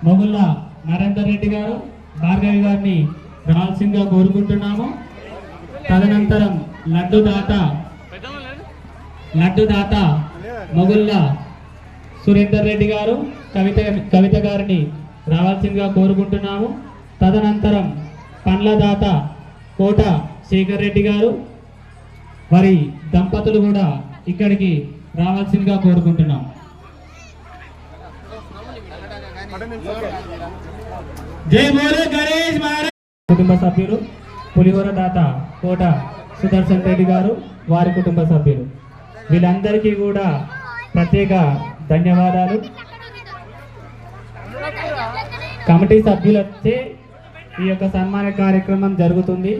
మొగుళ్ళ నరేందర్ రెడ్డి గారు భార్గవి గారిని రావాల్సిందిగా కోరుకుంటున్నాము. తదనంతరం లడ్డు దాత మొగుళ్ళ సురేందర్ రెడ్డి గారు కవిత గారిని రావాల్సిందిగా కోరుకుంటున్నాము. తదనంతరం పండ్ల దాత కోట శేఖర్ రెడ్డి గారు వారి దంపతులు కూడా ఇక్కడికి రావాల్సిందిగా కోరుకుంటున్నాం. జై బోలో గణేష్ మహారాజ్. కుటుంబ సభ్యులు పులిహోర దాత కోట సుదర్శన్ రెడ్డి గారు వారి కుటుంబ సభ్యులు వీళ్ళందరికీ కూడా ప్రత్యేక ధన్యవాదాలు. కమిటీ సభ్యులచే ఈ యొక్క సన్మాన కార్యక్రమం జరుగుతుంది.